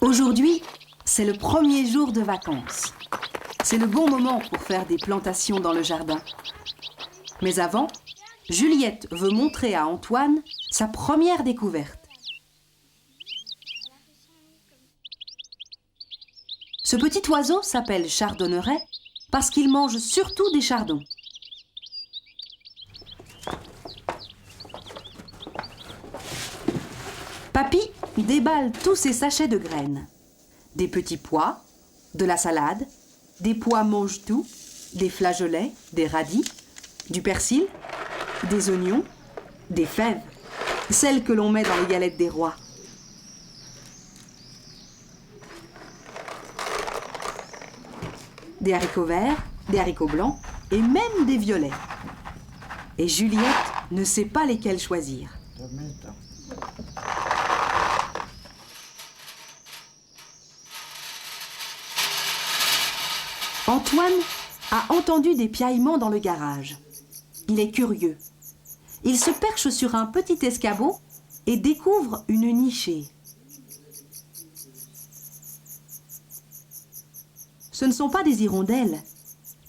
Aujourd'hui, c'est le premier jour de vacances. C'est le bon moment pour faire des plantations dans le jardin. Mais avant, Juliette veut montrer à Antoine sa première découverte. Ce petit oiseau s'appelle chardonneret parce qu'il mange surtout des chardons. Papy déballe tous ses sachets de graines. Des petits pois, de la salade, des pois mange-tout, des flageolets, des radis, du persil, des oignons, des fèves, celles que l'on met dans les galettes des rois. Des haricots verts, des haricots blancs et même des violets. Et Juliette ne sait pas lesquels choisir. Antoine a entendu des piaillements dans le garage. Il est curieux. Il se perche sur un petit escabeau et découvre une nichée. Ce ne sont pas des hirondelles,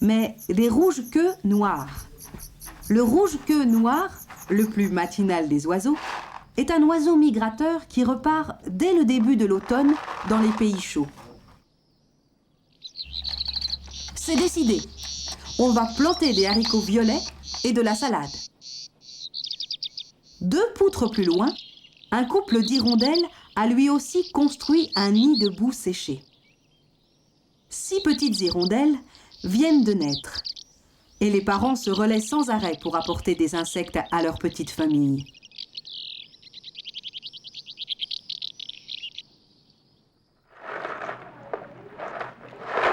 mais des rouges-queues noires. Le rouge-queue noir, le plus matinal des oiseaux, est un oiseau migrateur qui repart dès le début de l'automne dans les pays chauds. C'est décidé. On va planter des haricots violets et de la salade. 2 poutres plus loin, un couple d'hirondelles a lui aussi construit un nid de boue séchée. 6 petites hirondelles viennent de naître. Et les parents se relaient sans arrêt pour apporter des insectes à leur petite famille.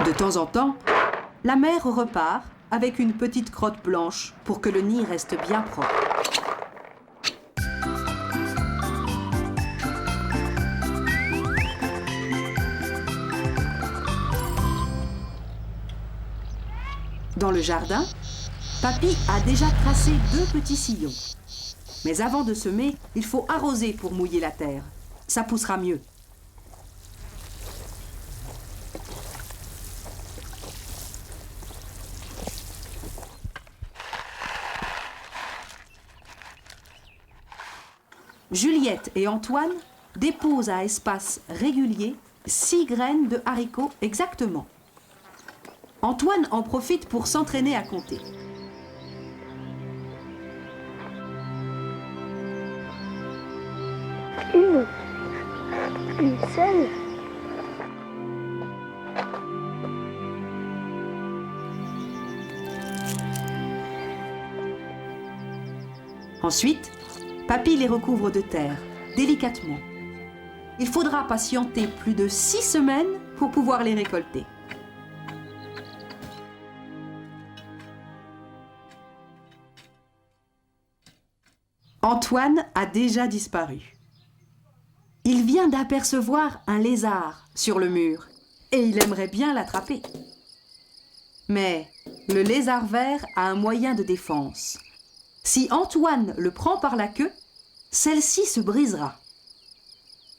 De temps en temps, la mère repart avec une petite crotte blanche pour que le nid reste bien propre. Dans le jardin, Papy a déjà tracé 2 petits sillons. Mais avant de semer, il faut arroser pour mouiller la terre. Ça poussera mieux. Juliette et Antoine déposent à espace régulier 6 graines de haricots exactement. Antoine en profite pour s'entraîner à compter. Une seule. Ensuite, Papy les recouvre de terre, délicatement. Il faudra patienter plus de 6 semaines pour pouvoir les récolter. Antoine a déjà disparu. Il vient d'apercevoir un lézard sur le mur et il aimerait bien l'attraper. Mais le lézard vert a un moyen de défense. Si Antoine le prend par la queue, celle-ci se brisera.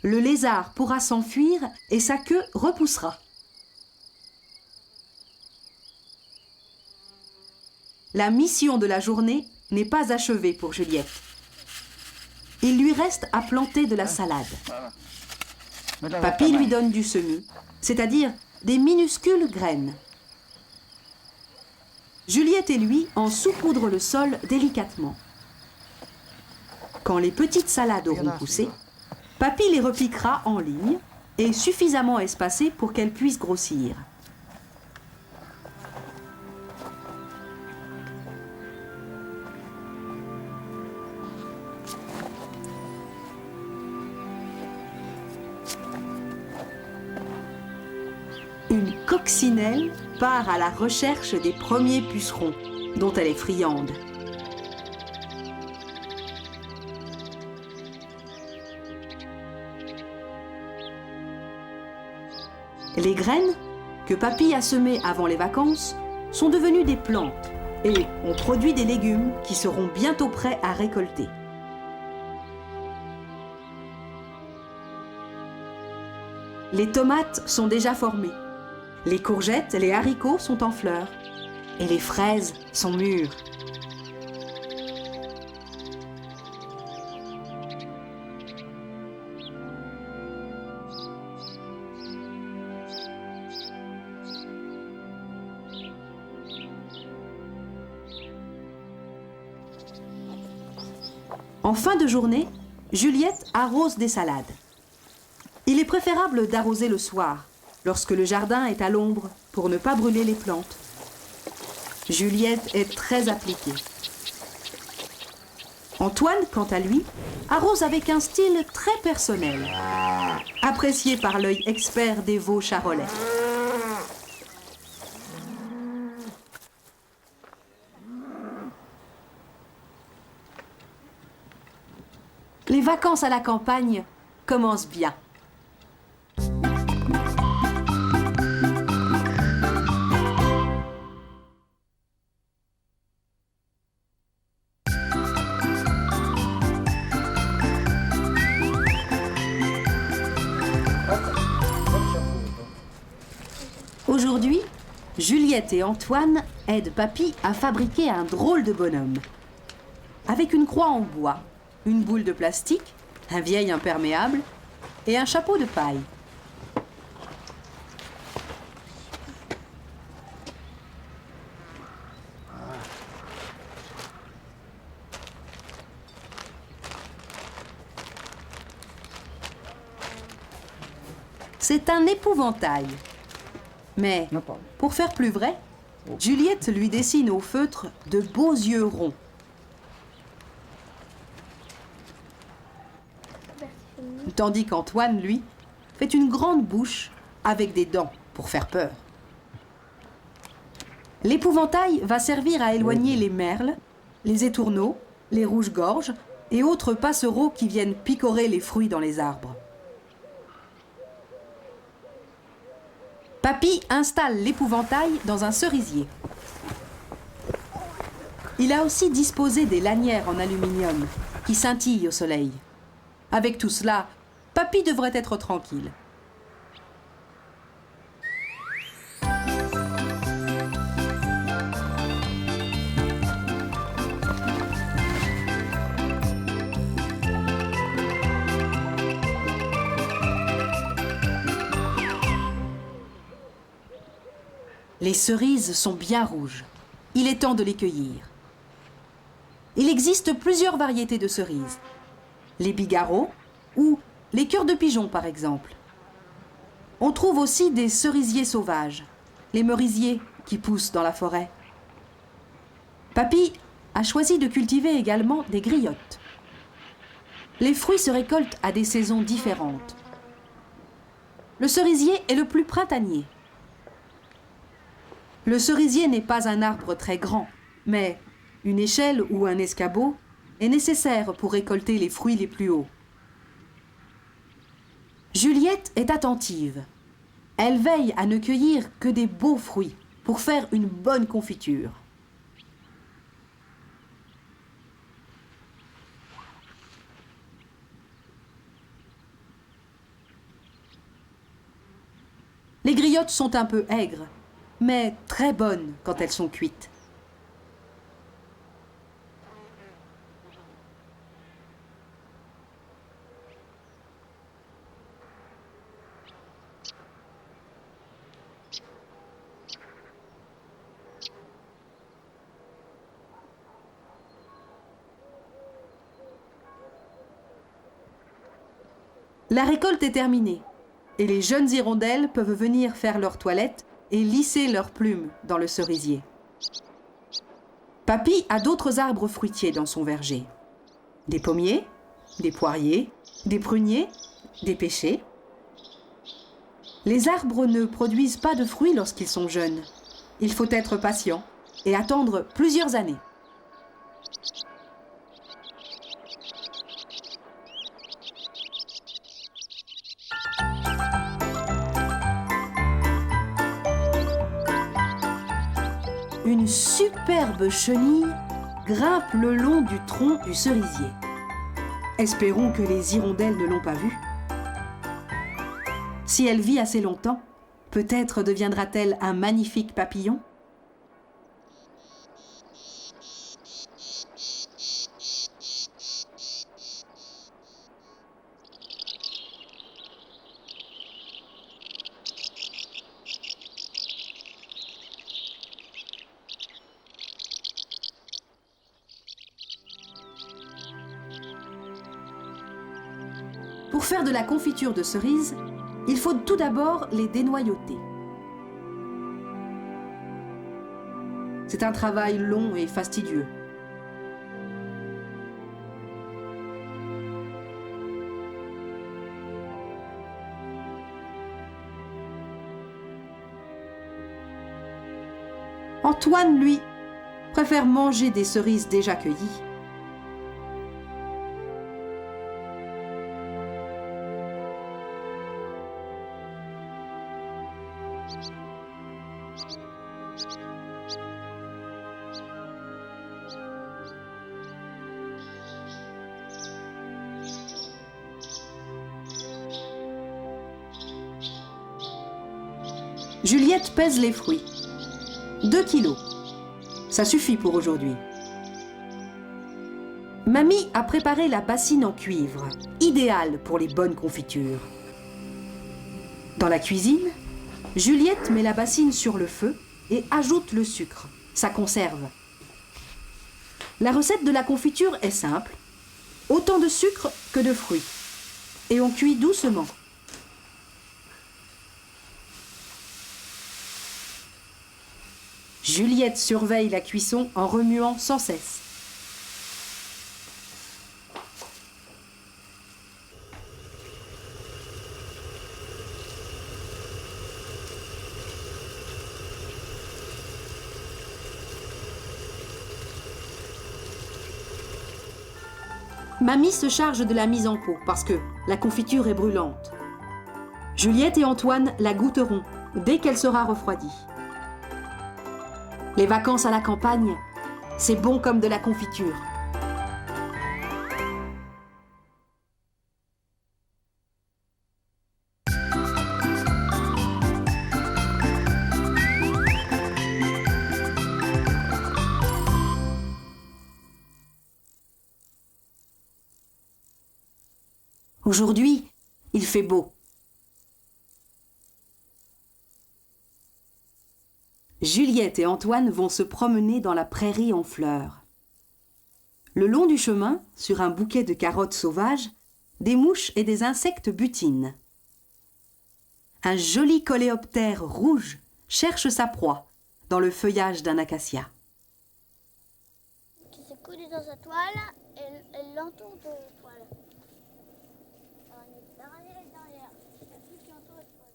Le lézard pourra s'enfuir et sa queue repoussera. La mission de la journée n'est pas achevée pour Juliette. Il lui reste à planter de la salade. Papy lui donne du semis, c'est-à-dire des minuscules graines. Juliette et lui en saupoudrent le sol délicatement. Quand les petites salades auront poussé, Papy les repiquera en ligne et suffisamment espacées pour qu'elles puissent grossir. Une coccinelle part à la recherche des premiers pucerons, dont elle est friande. Les graines, que Papy a semées avant les vacances, sont devenues des plantes et ont produit des légumes qui seront bientôt prêts à récolter. Les tomates sont déjà formées. Les courgettes et les haricots sont en fleurs. Et les fraises sont mûres. En fin de journée, Juliette arrose des salades. Il est préférable d'arroser le soir, lorsque le jardin est à l'ombre, pour ne pas brûler les plantes. Juliette est très appliquée. Antoine, quant à lui, arrose avec un style très personnel, apprécié par l'œil expert des veaux charolais. Les vacances à la campagne commencent bien. Aujourd'hui, Juliette et Antoine aident Papy à fabriquer un drôle de bonhomme. Avec une croix en bois, une boule de plastique, un vieil imperméable et un chapeau de paille. C'est un épouvantail. Mais, pour faire plus vrai, Juliette lui dessine au feutre de beaux yeux ronds. Tandis qu'Antoine, lui, fait une grande bouche avec des dents pour faire peur. L'épouvantail va servir à éloigner les merles, les étourneaux, les rouges-gorges et autres passereaux qui viennent picorer les fruits dans les arbres. Papy installe l'épouvantail dans un cerisier. Il a aussi disposé des lanières en aluminium qui scintillent au soleil. Avec tout cela, Papy devrait être tranquille. Les cerises sont bien rouges. Il est temps de les cueillir. Il existe plusieurs variétés de cerises. Les bigarreaux ou les cœurs de pigeon, par exemple. On trouve aussi des cerisiers sauvages, les merisiers qui poussent dans la forêt. Papy a choisi de cultiver également des griottes. Les fruits se récoltent à des saisons différentes. Le cerisier est le plus printanier. Le cerisier n'est pas un arbre très grand, mais une échelle ou un escabeau est nécessaire pour récolter les fruits les plus hauts. Juliette est attentive. Elle veille à ne cueillir que des beaux fruits pour faire une bonne confiture. Les griottes sont un peu aigres, mais très bonnes quand elles sont cuites. La récolte est terminée et les jeunes hirondelles peuvent venir faire leur toilette et lisser leurs plumes dans le cerisier. Papy a d'autres arbres fruitiers dans son verger. Des pommiers, des poiriers, des pruniers, des pêchers. Les arbres ne produisent pas de fruits lorsqu'ils sont jeunes. Il faut être patient et attendre plusieurs années. Une superbe chenille grimpe le long du tronc du cerisier. Espérons que les hirondelles ne l'ont pas vue. Si elle vit assez longtemps, peut-être deviendra-t-elle un magnifique papillon? Pour faire de la confiture de cerises, il faut tout d'abord les dénoyauter. C'est un travail long et fastidieux. Antoine, lui, préfère manger des cerises déjà cueillies. Juliette pèse les fruits. 2 kilos. Ça suffit pour aujourd'hui. Mamie a préparé la bassine en cuivre, idéale pour les bonnes confitures. Dans la cuisine, Juliette met la bassine sur le feu et ajoute le sucre. Ça conserve. La recette de la confiture est simple. Autant de sucre que de fruits. Et on cuit doucement. Juliette surveille la cuisson en remuant sans cesse. Mamie se charge de la mise en pot parce que la confiture est brûlante. Juliette et Antoine la goûteront dès qu'elle sera refroidie. Les vacances à la campagne, c'est bon comme de la confiture. Aujourd'hui, il fait beau. Juliette et Antoine vont se promener dans la prairie en fleurs. Le long du chemin, sur un bouquet de carottes sauvages, des mouches et des insectes butinent. Un joli coléoptère rouge cherche sa proie dans le feuillage d'un acacia. Qui se coule dans sa toile, elle l'entoure de toile. Derrière. Il y a tout qui entoure la toile.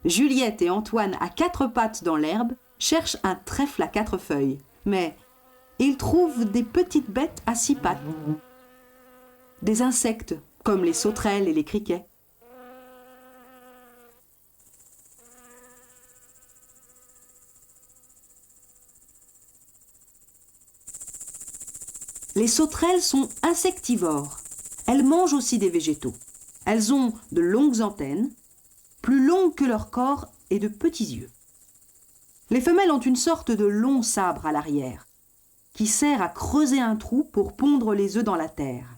Juliette et Antoine, à 4 pattes dans l'herbe, cherchent un trèfle à 4 feuilles. Mais ils trouvent des petites bêtes à 6 pattes. Des insectes, comme les sauterelles et les criquets. Les sauterelles sont insectivores. Elles mangent aussi des végétaux. Elles ont de longues antennes, plus longues que leur corps et de petits yeux. Les femelles ont une sorte de long sabre à l'arrière, qui sert à creuser un trou pour pondre les œufs dans la terre.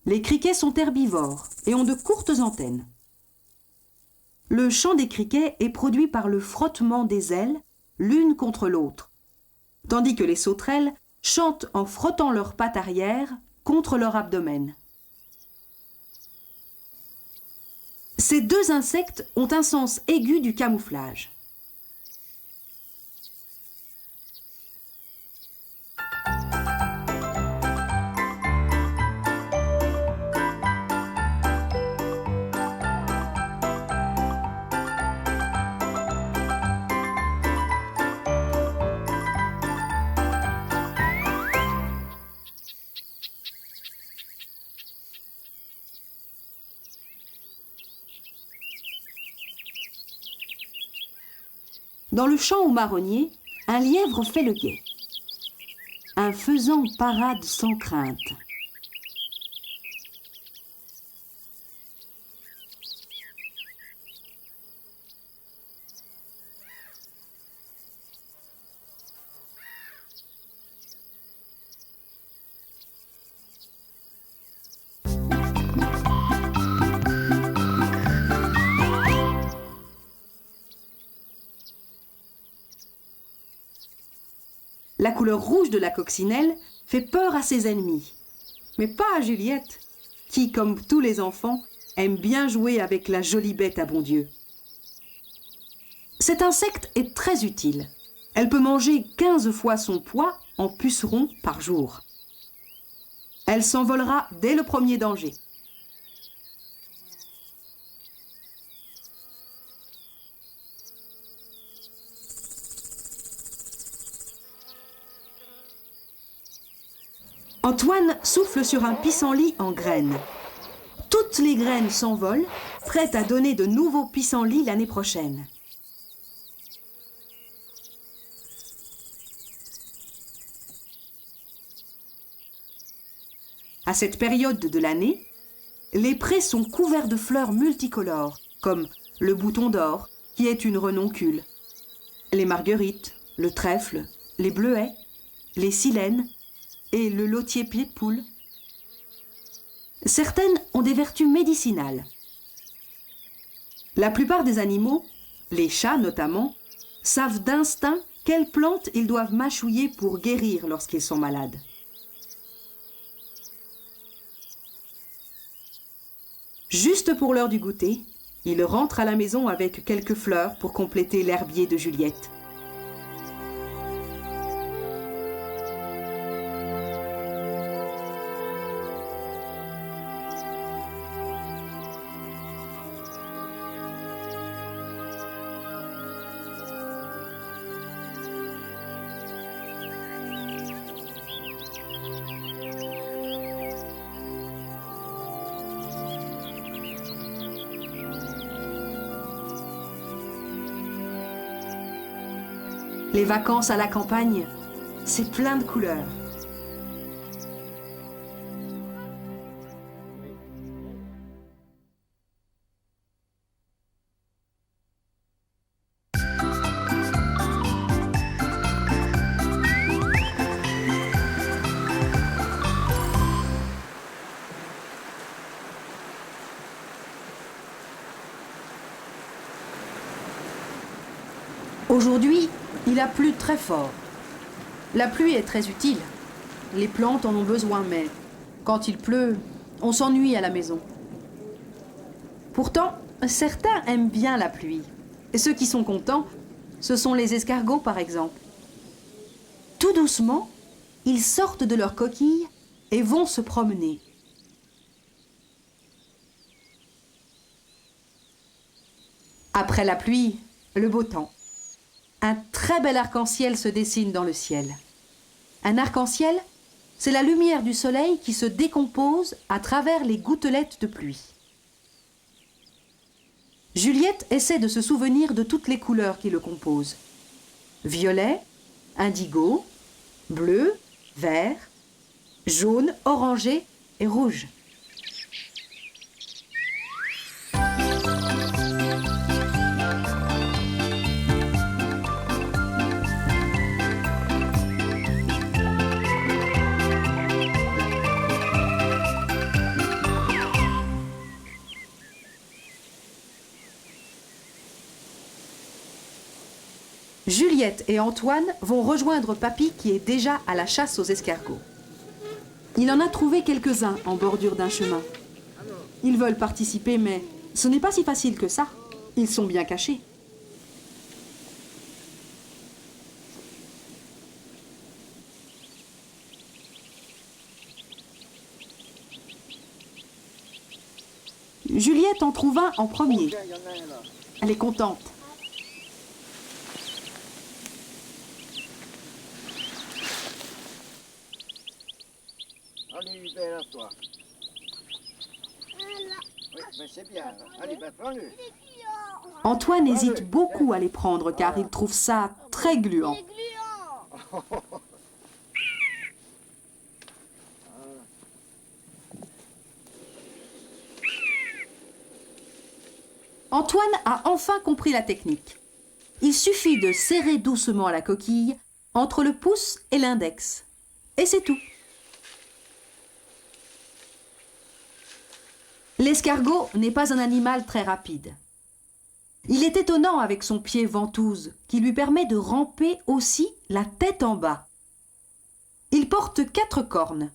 Les criquets sont herbivores et ont de courtes antennes. Le chant des criquets est produit par le frottement des ailes l'une contre l'autre, tandis que les sauterelles chantent en frottant leurs pattes arrière contre leur abdomen. Ces 2 insectes ont un sens aigu du camouflage. Dans le champ au marronnier, un lièvre fait le guet. Un faisan parade sans crainte. La couleur rouge de la coccinelle fait peur à ses ennemis, mais pas à Juliette, qui, comme tous les enfants, aime bien jouer avec la jolie bête à bon Dieu. Cet insecte est très utile. Elle peut manger 15 fois son poids en pucerons par jour. Elle s'envolera dès le premier danger. Antoine souffle sur un pissenlit en graines. Toutes les graines s'envolent, prêtes à donner de nouveaux pissenlits l'année prochaine. À cette période de l'année, les prés sont couverts de fleurs multicolores, comme le bouton d'or, qui est une renoncule, les marguerites, le trèfle, les bleuets, les silènes, et le lotier pied de poule. Certaines ont des vertus médicinales. La plupart des animaux, les chats notamment, savent d'instinct quelles plantes ils doivent mâchouiller pour guérir lorsqu'ils sont malades. Juste pour l'heure du goûter, ils rentrent à la maison avec quelques fleurs pour compléter l'herbier de Juliette. Les vacances à la campagne, c'est plein de couleurs. Aujourd'hui, il a plu très fort. La pluie est très utile. Les plantes en ont besoin, mais quand il pleut, on s'ennuie à la maison. Pourtant, certains aiment bien la pluie. Et ceux qui sont contents, ce sont les escargots, par exemple. Tout doucement, ils sortent de leur coquille et vont se promener. Après la pluie, le beau temps. Un très bel arc-en-ciel se dessine dans le ciel. Un arc-en-ciel, c'est la lumière du soleil qui se décompose à travers les gouttelettes de pluie. Juliette essaie de se souvenir de toutes les couleurs qui le composent. Violet, indigo, bleu, vert, jaune, orangé et rouge. Juliette et Antoine vont rejoindre Papy qui est déjà à la chasse aux escargots. Il en a trouvé quelques-uns en bordure d'un chemin. Ils veulent participer, mais ce n'est pas si facile que ça. Ils sont bien cachés. Juliette en trouve un en premier. Elle est contente. Allez, libère toi. Oui, mais c'est bien. Allez, ben prends-le. Antoine hésite beaucoup à les prendre car il trouve ça très gluant. C'est gluant. Antoine a enfin compris la technique. Il suffit de serrer doucement la coquille entre le pouce et l'index. Et c'est tout. L'escargot n'est pas un animal très rapide. Il est étonnant avec son pied ventouse qui lui permet de ramper aussi la tête en bas. Il porte 4 cornes,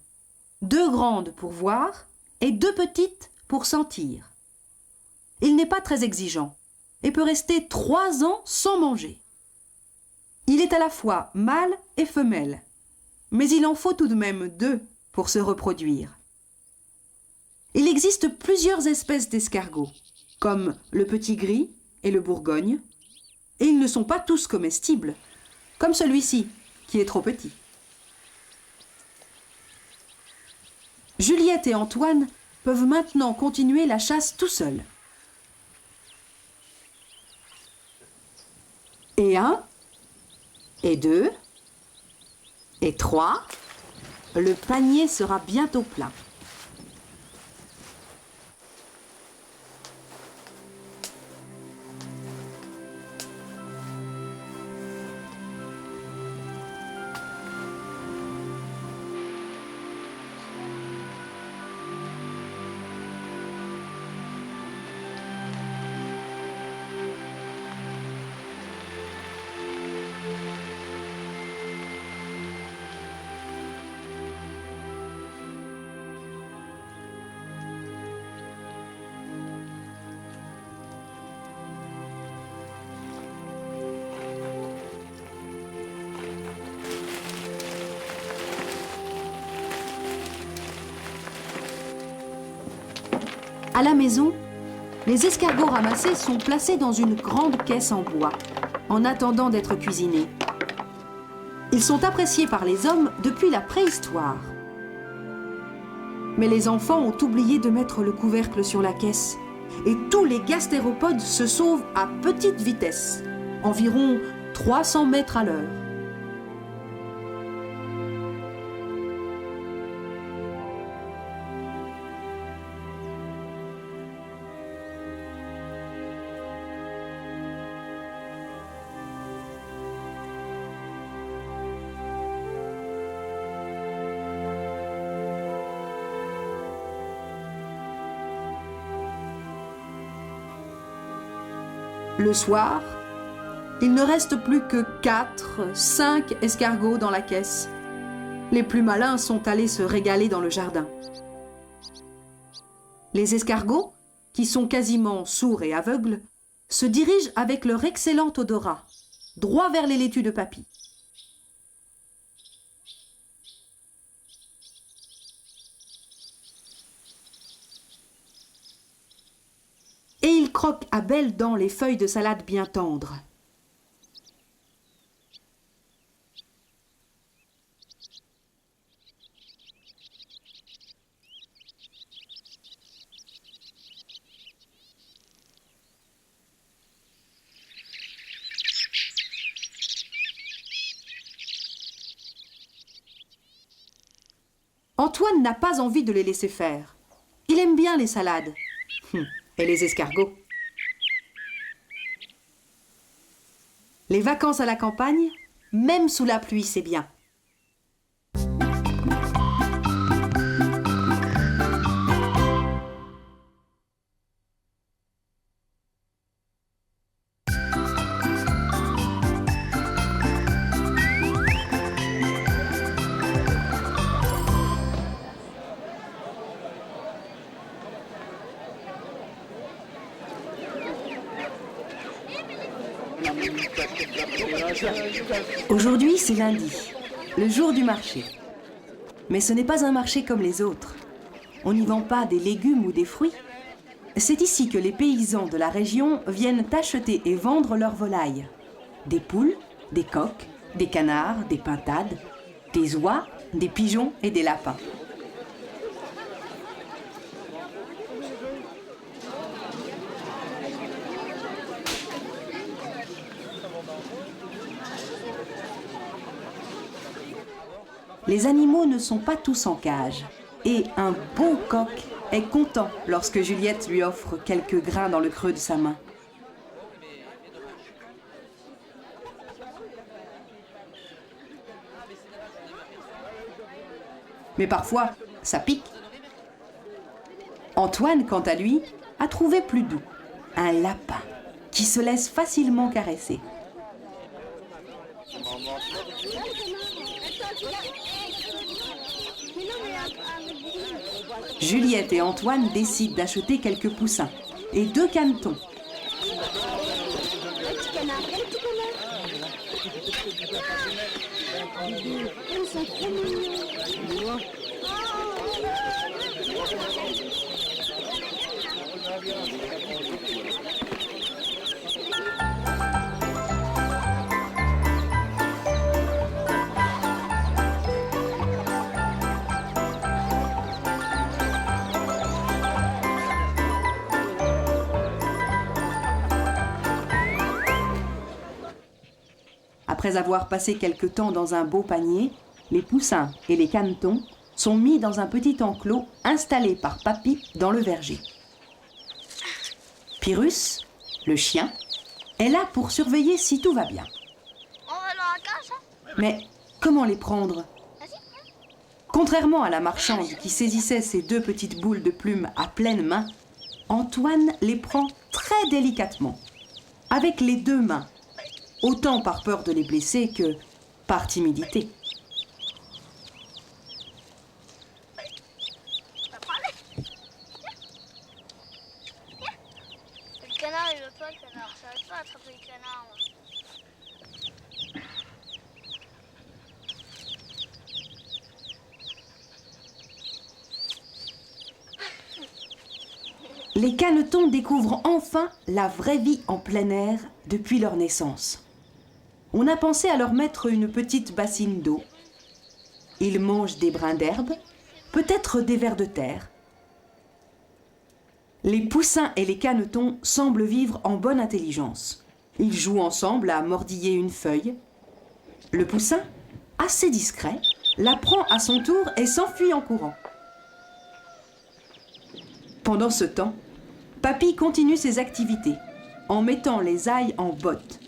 2 grandes pour voir et 2 petites pour sentir. Il n'est pas très exigeant et peut rester 3 ans sans manger. Il est à la fois mâle et femelle, mais il en faut tout de même 2 pour se reproduire. Il existe plusieurs espèces d'escargots, comme le petit gris et le bourgogne, et ils ne sont pas tous comestibles, comme celui-ci, qui est trop petit. Juliette et Antoine peuvent maintenant continuer la chasse tout seuls. Et 1, et 2, et 3, le panier sera bientôt plein. À la maison, les escargots ramassés sont placés dans une grande caisse en bois, en attendant d'être cuisinés. Ils sont appréciés par les hommes depuis la préhistoire. Mais les enfants ont oublié de mettre le couvercle sur la caisse, et tous les gastéropodes se sauvent à petite vitesse, environ 300 mètres à l'heure. Le soir, il ne reste plus que 4, 5 escargots dans la caisse. Les plus malins sont allés se régaler dans le jardin. Les escargots, qui sont quasiment sourds et aveugles, se dirigent avec leur excellent odorat, droit vers les laitues de papy. Et ils croquent à belles dents les feuilles de salade bien tendres. Antoine n'a pas envie de les laisser faire. Il aime bien les salades. Et les escargots. Les vacances à la campagne, même sous la pluie, c'est bien. Aujourd'hui, c'est lundi, le jour du marché. Mais ce n'est pas un marché comme les autres. On n'y vend pas des légumes ou des fruits. C'est ici que les paysans de la région viennent acheter et vendre leurs volailles. Des poules, des coqs, des canards, des pintades, des oies, des pigeons et des lapins. les animaux ne sont pas tous en cage. Et un beau coq est content lorsque Juliette lui offre quelques grains dans le creux de sa main. Mais parfois, ça pique. Antoine, quant à lui, a trouvé plus doux, un lapin qui se laisse facilement caresser. Juliette et Antoine décident d'acheter quelques poussins et 2 canetons. Après avoir passé quelque temps dans un beau panier, les poussins et les canetons sont mis dans un petit enclos installé par Papy dans le verger. Pyrrhus, le chien, est là pour surveiller si tout va bien. On va dans la cage, hein? Mais comment les prendre? Contrairement à la marchande qui saisissait ses 2 petites boules de plumes à pleine main, Antoine les prend très délicatement, avec les 2 mains, autant par peur de les blesser que par timidité. Le canard, il veut pas le canard. Ça va pas attraper le canard, moi. Les canetons découvrent enfin la vraie vie en plein air depuis leur naissance. On a pensé à leur mettre une petite bassine d'eau. Ils mangent des brins d'herbe, peut-être des vers de terre. Les poussins et les canetons semblent vivre en bonne intelligence. Ils jouent ensemble à mordiller une feuille. Le poussin, assez discret, la prend à son tour et s'enfuit en courant. Pendant ce temps, Papy continue ses activités en mettant les ailes en botte.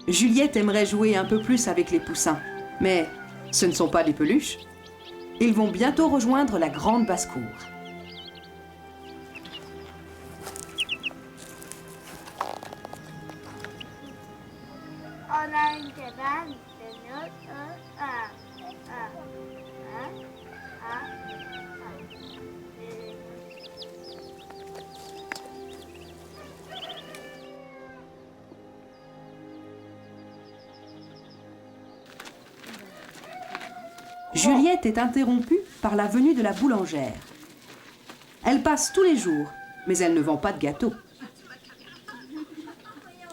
Juliette aimerait jouer un peu plus avec les poussins, mais ce ne sont pas des peluches. Ils vont bientôt rejoindre la grande basse-cour. On a une cabane de notre Juliette est interrompue par la venue de la boulangère. Elle passe tous les jours, mais elle ne vend pas de gâteaux.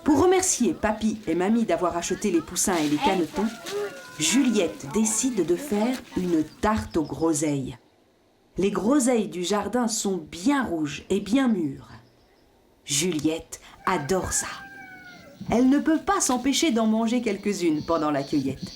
Pour remercier Papy et Mamie d'avoir acheté les poussins et les canetons, Juliette décide de faire une tarte aux groseilles. Les groseilles du jardin sont bien rouges et bien mûres. Juliette adore ça. Elle ne peut pas s'empêcher d'en manger quelques-unes pendant la cueillette.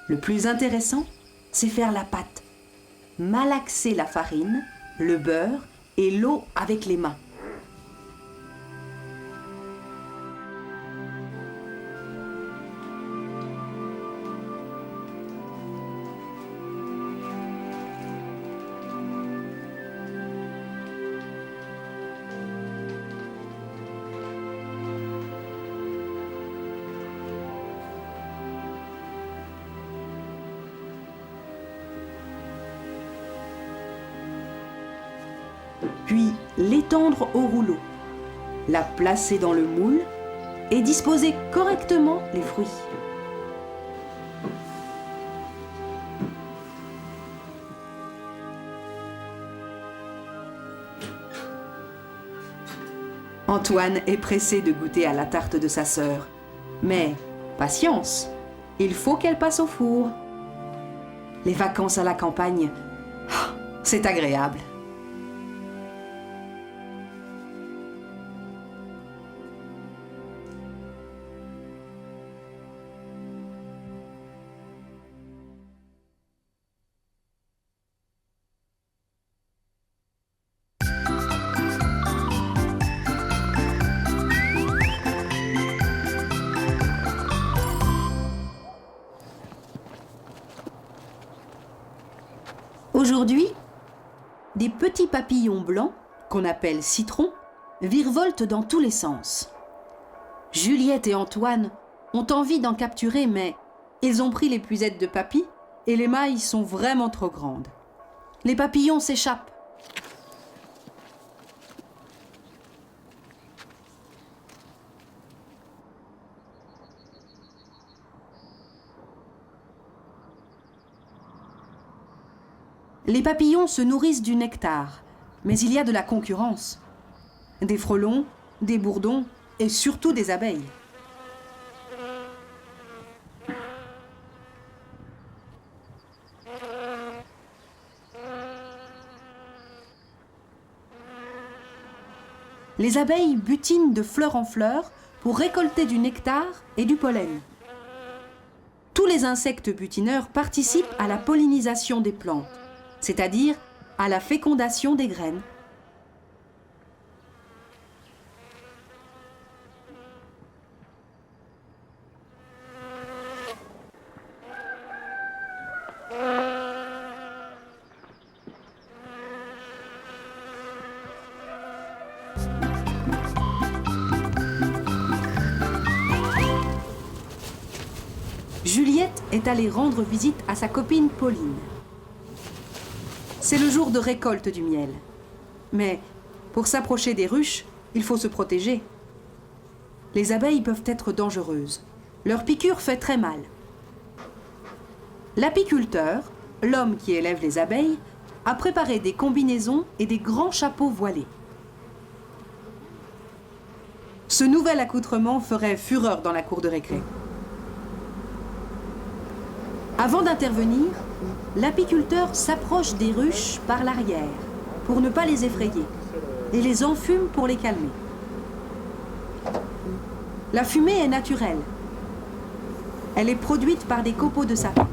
Le plus intéressant, c'est faire la pâte. Malaxer la farine, le beurre et l'eau avec les mains. puis l'étendre au rouleau, la placer dans le moule et disposer correctement les fruits. Antoine est pressé de goûter à la tarte de sa sœur. Mais patience, il faut qu'elle passe au four. Les vacances à la campagne, c'est agréable. Aujourd'hui, des petits papillons blancs, qu'on appelle citrons, virevoltent dans tous les sens. Juliette et Antoine ont envie d'en capturer, mais ils ont pris l'épuisette de papy et les mailles sont vraiment trop grandes. Les papillons s'échappent. Les papillons se nourrissent du nectar, mais il y a de la concurrence. Des frelons, des bourdons et surtout des abeilles. Les abeilles butinent de fleur en fleur pour récolter du nectar et du pollen. Tous les insectes butineurs participent à la pollinisation des plantes, c'est-à-dire à la fécondation des graines. Juliette est allée rendre visite à sa copine Pauline. C'est le jour de récolte du miel. Mais pour s'approcher des ruches, il faut se protéger. Les abeilles peuvent être dangereuses. Leur piqûre fait très mal. L'apiculteur, l'homme qui élève les abeilles, a préparé des combinaisons et des grands chapeaux voilés. Ce nouvel accoutrement ferait fureur dans la cour de récré. Avant d'intervenir, l'apiculteur s'approche des ruches par l'arrière pour ne pas les effrayer et les enfume pour les calmer. La fumée est naturelle. Elle est produite par des copeaux de sapin.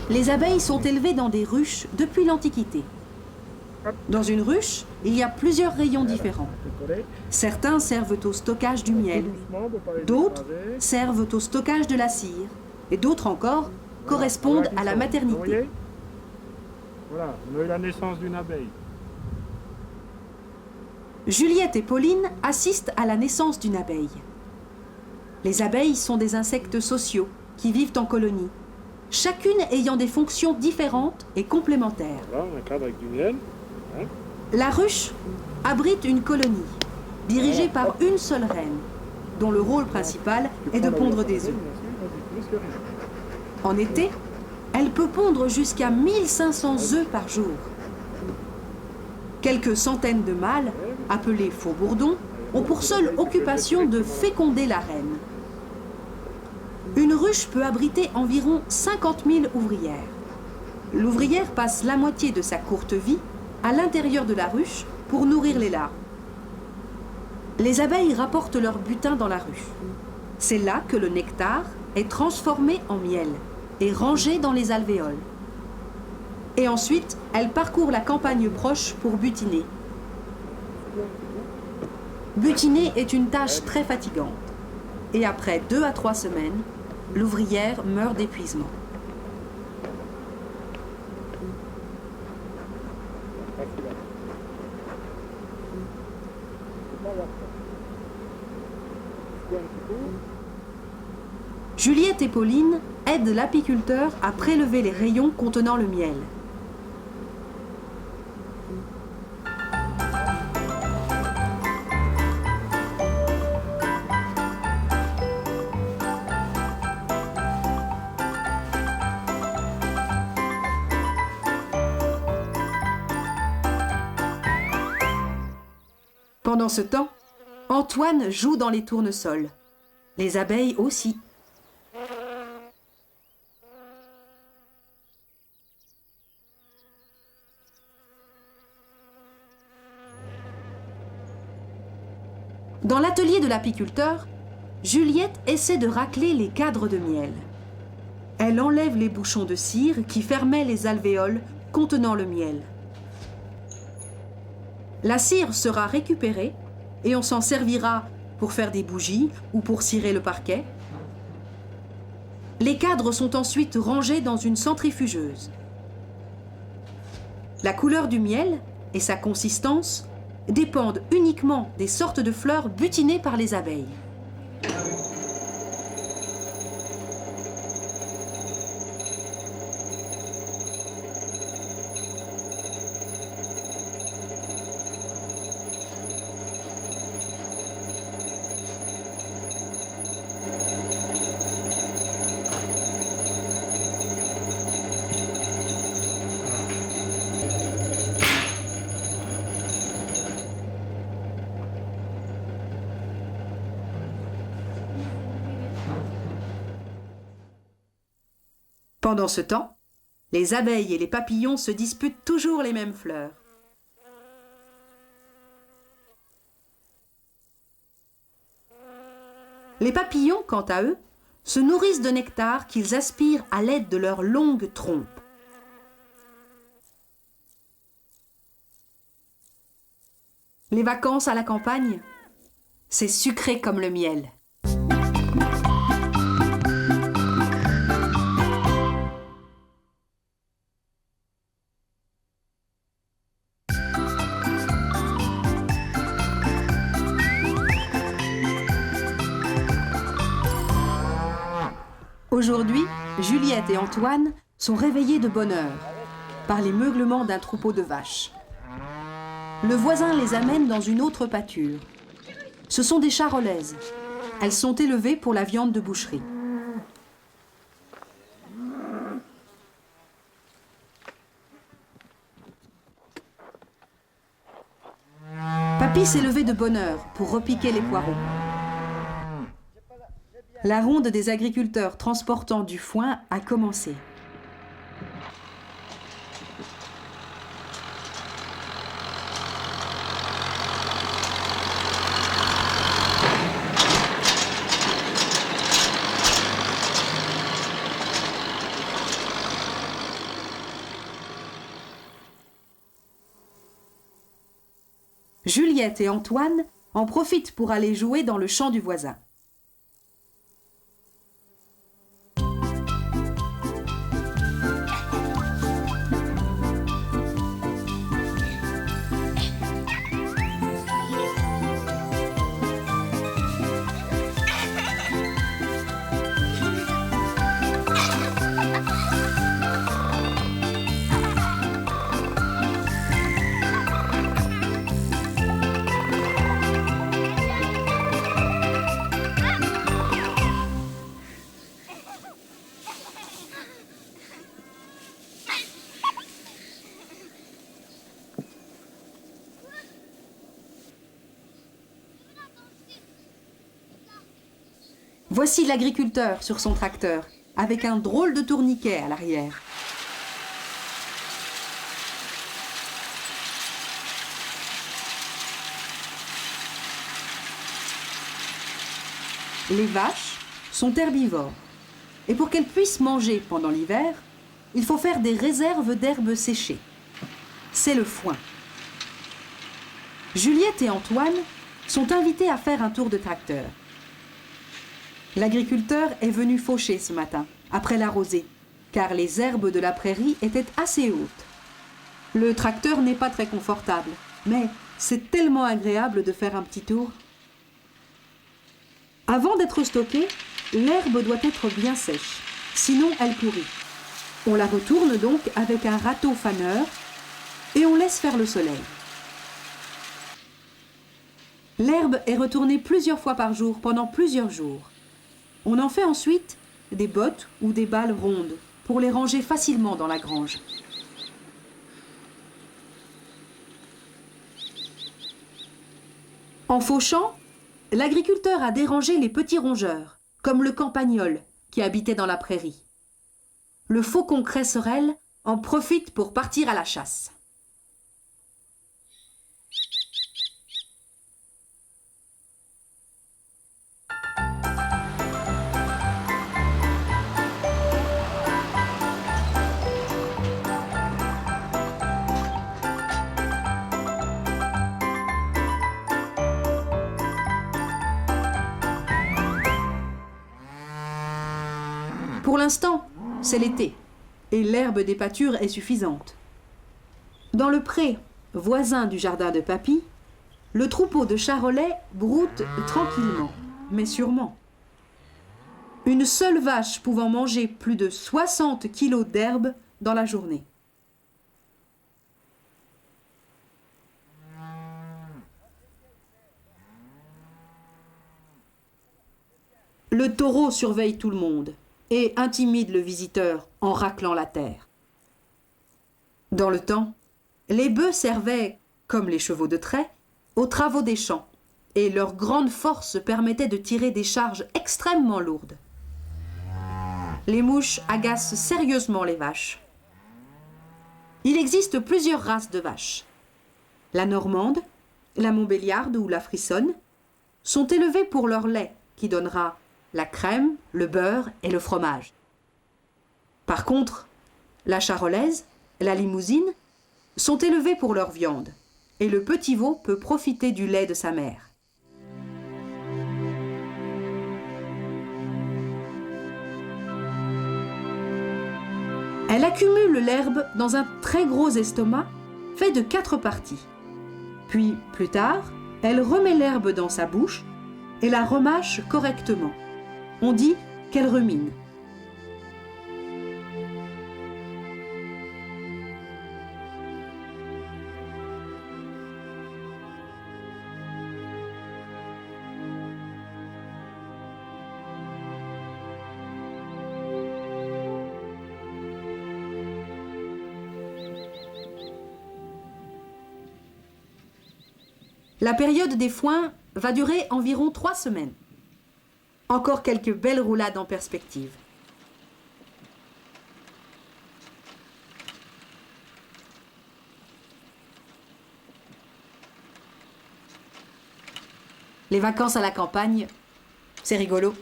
Les abeilles sont élevées dans des ruches depuis l'Antiquité. Dans une ruche, il y a plusieurs rayons différents. Certains servent au stockage du miel, d'autres servent au stockage de la cire, et d'autres encore correspondent à la maternité. Voilà, on a eu la naissance d'une abeille. Juliette et Pauline assistent à la naissance d'une abeille. Les abeilles sont des insectes sociaux qui vivent en colonie, chacune ayant des fonctions différentes et complémentaires. Voilà, un cadre avec du miel. Hein. La ruche abrite une colonie, dirigée par une seule reine, dont le rôle principal est de pondre des œufs. En été, elle peut pondre jusqu'à 1500 œufs par jour. Quelques centaines de mâles, appelés faux bourdons, ont pour seule occupation de féconder la reine. Une ruche peut abriter environ 50 000 ouvrières. L'ouvrière passe la moitié de sa courte vie à l'intérieur de la ruche pour nourrir les larves. Les abeilles rapportent leur butin dans la ruche. C'est là que le nectar est transformé en miel et rangé dans les alvéoles. Et ensuite, elles parcourent la campagne proche pour butiner. Butiner est une tâche très fatigante. Et après 2 à 3 semaines, l'ouvrière meurt d'épuisement. Juliette et Pauline aident l'apiculteur à prélever les rayons contenant le miel. Pendant ce temps, Antoine joue dans les tournesols. Les abeilles aussi. Dans l'atelier de l'apiculteur, Juliette essaie de racler les cadres de miel. Elle enlève les bouchons de cire qui fermaient les alvéoles contenant le miel. La cire sera récupérée et on s'en servira pour faire des bougies ou pour cirer le parquet. Les cadres sont ensuite rangés dans une centrifugeuse. La couleur du miel et sa consistance dépendent uniquement des sortes de fleurs butinées par les abeilles. Pendant ce temps, les abeilles et les papillons se disputent toujours les mêmes fleurs. Les papillons, quant à eux, se nourrissent de nectar qu'ils aspirent à l'aide de leurs longues trompes. Les vacances à la campagne, c'est sucré comme le miel. Aujourd'hui, Juliette et Antoine sont réveillés de bonne heure par les meuglements d'un troupeau de vaches. Le voisin les amène dans une autre pâture. Ce sont des charolaises. Elles sont élevées pour la viande de boucherie. Papy s'est levé de bonne heure pour repiquer les poireaux. La ronde des agriculteurs transportant du foin a commencé. Juliette et Antoine en profitent pour aller jouer dans le champ du voisin. Voici l'agriculteur sur son tracteur, avec un drôle de tourniquet à l'arrière. Les vaches sont herbivores. Et pour qu'elles puissent manger pendant l'hiver, il faut faire des réserves d'herbes séchées. C'est le foin. Juliette et Antoine sont invités à faire un tour de tracteur. L'agriculteur est venu faucher ce matin, après la rosée, car les herbes de la prairie étaient assez hautes. Le tracteur n'est pas très confortable, mais c'est tellement agréable de faire un petit tour. Avant d'être stockée, l'herbe doit être bien sèche, sinon elle pourrit. On la retourne donc avec un râteau faneur et on laisse faire le soleil. L'herbe est retournée plusieurs fois par jour pendant plusieurs jours. On en fait ensuite des bottes ou des balles rondes pour les ranger facilement dans la grange. En fauchant, l'agriculteur a dérangé les petits rongeurs, comme le campagnol qui habitait dans la prairie. Le faucon cresserelle en profite pour partir à la chasse. Pour l'instant, c'est l'été, et l'herbe des pâtures est suffisante. Dans le pré, voisin du jardin de Papy, le troupeau de charolais broute tranquillement, mais sûrement. Une seule vache pouvant manger plus de 60 kilos d'herbe dans la journée. Le taureau surveille tout le monde et intimide le visiteur en raclant la terre. Dans le temps, les bœufs servaient, comme les chevaux de trait, aux travaux des champs, et leur grande force permettait de tirer des charges extrêmement lourdes. Les mouches agacent sérieusement les vaches. Il existe plusieurs races de vaches. La normande, la montbéliarde ou la frissonne sont élevées pour leur lait qui donnera la crème, le beurre et le fromage. Par contre, la charolaise, la limousine sont élevées pour leur viande et le petit veau peut profiter du lait de sa mère. Elle accumule l'herbe dans un très gros estomac fait de 4 parties. Puis, plus tard, elle remet l'herbe dans sa bouche et la remâche correctement. On dit qu'elle rumine. La période des foins va durer environ 3 semaines. Encore quelques belles roulades en perspective. Les vacances à la campagne, c'est rigolo.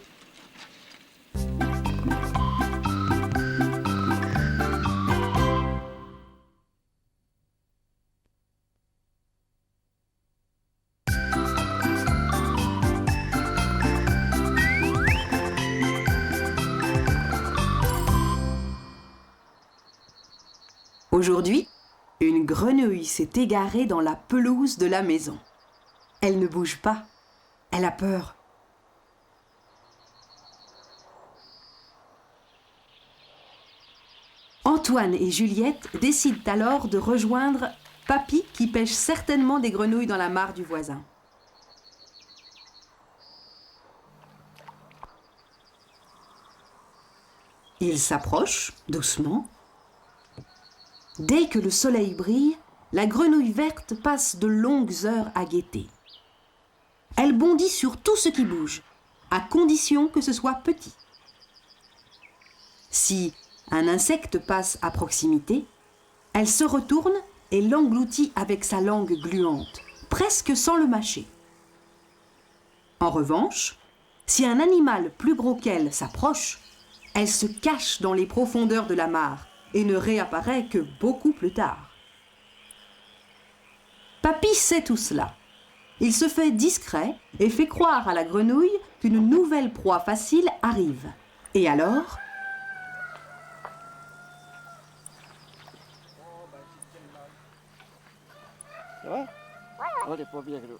Aujourd'hui, une grenouille s'est égarée dans la pelouse de la maison. Elle ne bouge pas. Elle a peur. Antoine et Juliette décident alors de rejoindre Papy qui pêche certainement des grenouilles dans la mare du voisin. Ils s'approchent doucement. Dès que le soleil brille, la grenouille verte passe de longues heures à guetter. Elle bondit sur tout ce qui bouge, à condition que ce soit petit. Si un insecte passe à proximité, elle se retourne et l'engloutit avec sa langue gluante, presque sans le mâcher. En revanche, si un animal plus gros qu'elle s'approche, elle se cache dans les profondeurs de la mare et ne réapparaît que beaucoup plus tard. Papy sait tout cela. Il se fait discret et fait croire à la grenouille qu'une nouvelle proie facile arrive. Et alors... Ça va? Oh, t'es pas bien gros.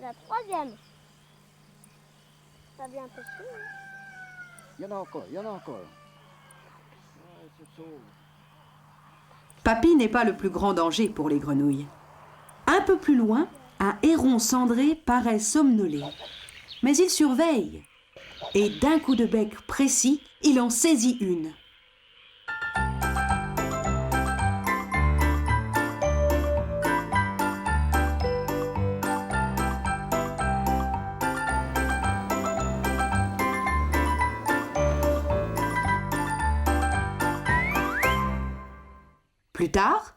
La troisième. Ça vient pêcher. Il y en a encore, il y en a encore. Ouais, c'est chaud. Papy n'est pas le plus grand danger pour les grenouilles. Un peu plus loin, un héron cendré paraît somnoler. Mais il surveille. Et d'un coup de bec précis, il en saisit une. Plus tard,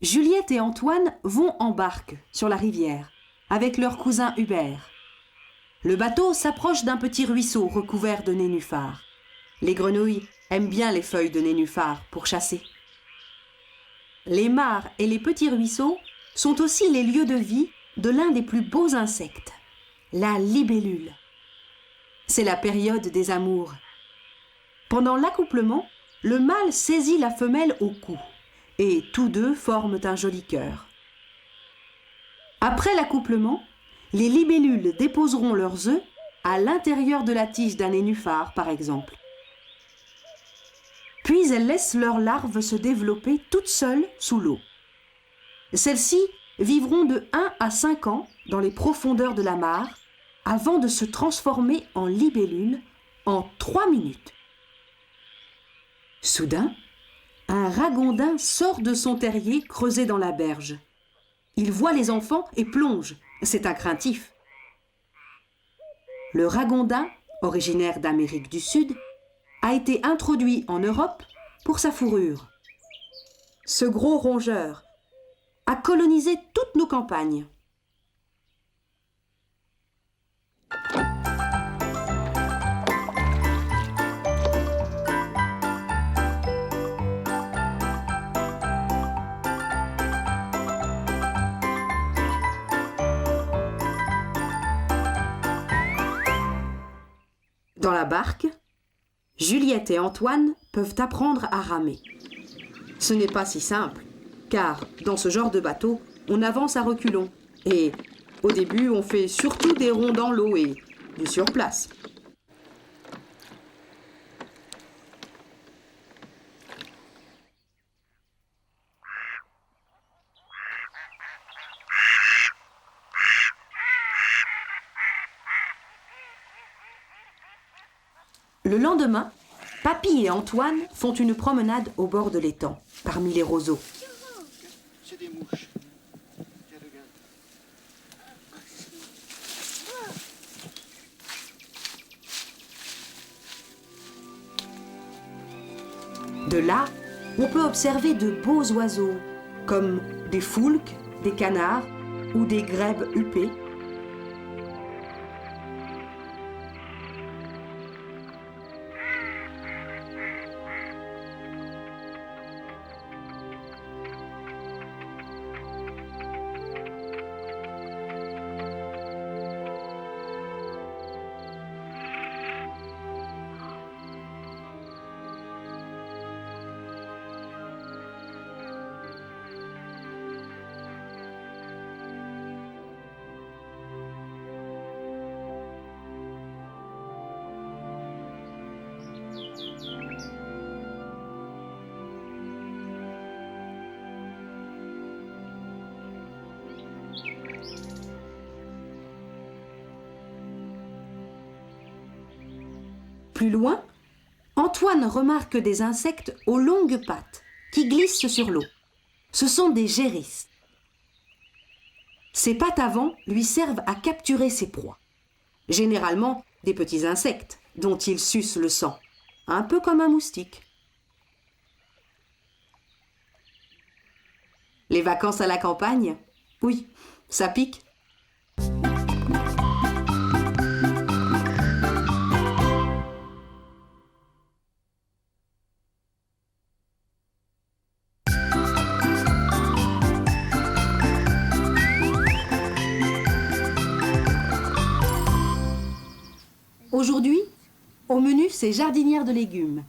Juliette et Antoine vont en barque sur la rivière avec leur cousin Hubert. Le bateau s'approche d'un petit ruisseau recouvert de nénuphars. Les grenouilles aiment bien les feuilles de nénuphars pour chasser. Les mares et les petits ruisseaux sont aussi les lieux de vie de l'un des plus beaux insectes, la libellule. C'est la période des amours. Pendant l'accouplement, le mâle saisit la femelle au cou et tous deux forment un joli cœur. Après l'accouplement, les libellules déposeront leurs œufs à l'intérieur de la tige d'un nénuphar, par exemple. Puis elles laissent leurs larves se développer toutes seules sous l'eau. Celles-ci vivront de 1 à 5 ans dans les profondeurs de la mare avant de se transformer en libellules en 3 minutes. Soudain, un ragondin sort de son terrier creusé dans la berge. Il voit les enfants et plonge. C'est un craintif. Le ragondin, originaire d'Amérique du Sud, a été introduit en Europe pour sa fourrure. Ce gros rongeur a colonisé toutes nos campagnes. Dans la barque, Juliette et Antoine peuvent apprendre à ramer. Ce n'est pas si simple, car dans ce genre de bateau, on avance à reculons. Et au début, on fait surtout des ronds dans l'eau et du surplace. Le lendemain, Papy et Antoine font une promenade au bord de l'étang, parmi les roseaux. C'est des mouches. Tiens, regarde. De là, on peut observer de beaux oiseaux, comme des foulques, des canards ou des grèbes huppées. Plus loin, Antoine remarque des insectes aux longues pattes qui glissent sur l'eau. Ce sont des gérisses. Ses pattes avant lui servent à capturer ses proies. Généralement, des petits insectes dont il suce le sang, un peu comme un moustique. Les vacances à la campagne? Oui, ça pique. Aujourd'hui, au menu, c'est jardinière de légumes.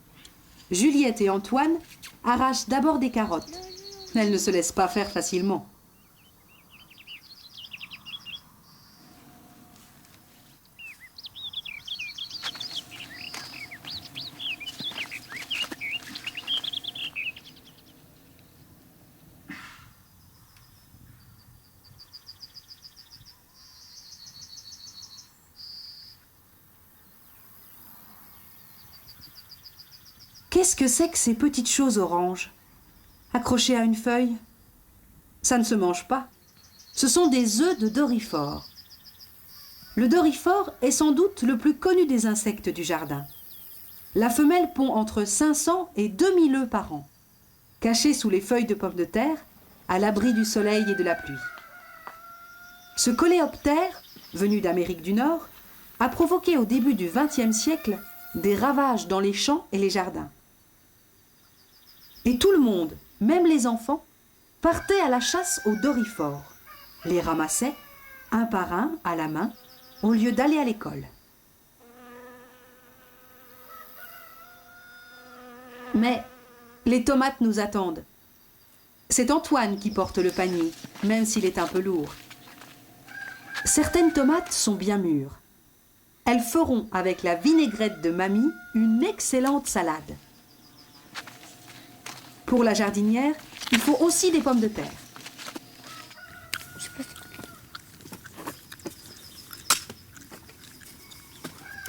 Juliette et Antoine arrachent d'abord des carottes. Elles ne se laissent pas faire facilement. Qu'est-ce que c'est que ces petites choses oranges, accrochées à une feuille? Ça ne se mange pas. Ce sont des œufs de doryphore. Le doryphore est sans doute le plus connu des insectes du jardin. La femelle pond entre 500 et 2000 œufs par an. caché sous les feuilles de pommes de terre, à l'abri du soleil et de la pluie. Ce coléoptère, venu d'Amérique du Nord, a provoqué au début du XXe siècle des ravages dans les champs et les jardins. Et tout le monde, même les enfants, partait à la chasse aux doryphores, les ramassait, un par un, à la main, au lieu d'aller à l'école. Mais les tomates nous attendent. C'est Antoine qui porte le panier, même s'il est un peu lourd. Certaines tomates sont bien mûres. Elles feront avec la vinaigrette de mamie une excellente salade. Pour la jardinière, il faut aussi des pommes de terre.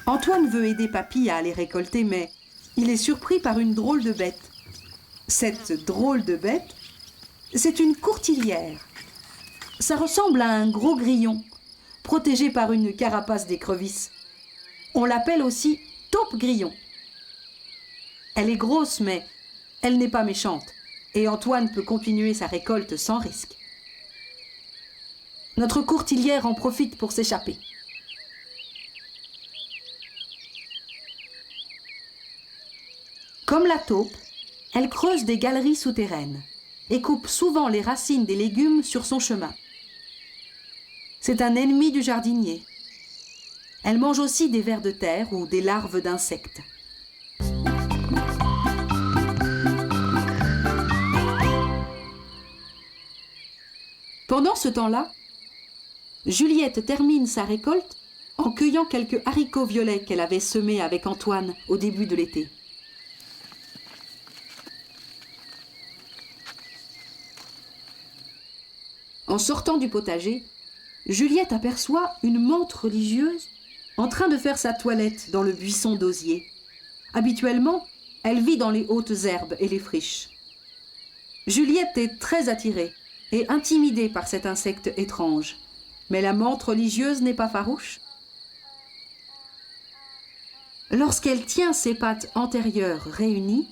Antoine veut aider Papy à aller récolter, mais il est surpris par une drôle de bête. Cette drôle de bête, c'est une courtilière. Ça ressemble à un gros grillon, protégé par une carapace d'écrevisse. On l'appelle aussi taupe grillon. Elle est grosse, mais elle n'est pas méchante, et Antoine peut continuer sa récolte sans risque. Notre courtilière en profite pour s'échapper. Comme la taupe, elle creuse des galeries souterraines et coupe souvent les racines des légumes sur son chemin. C'est un ennemi du jardinier. Elle mange aussi des vers de terre ou des larves d'insectes. Pendant ce temps-là, Juliette termine sa récolte en cueillant quelques haricots violets qu'elle avait semés avec Antoine au début de l'été. En sortant du potager, Juliette aperçoit une mante religieuse en train de faire sa toilette dans le buisson d'osier. Habituellement, elle vit dans les hautes herbes et les friches. Juliette est très attirée et intimidée par cet insecte étrange. Mais la mante religieuse n'est pas farouche. Lorsqu'elle tient ses pattes antérieures réunies,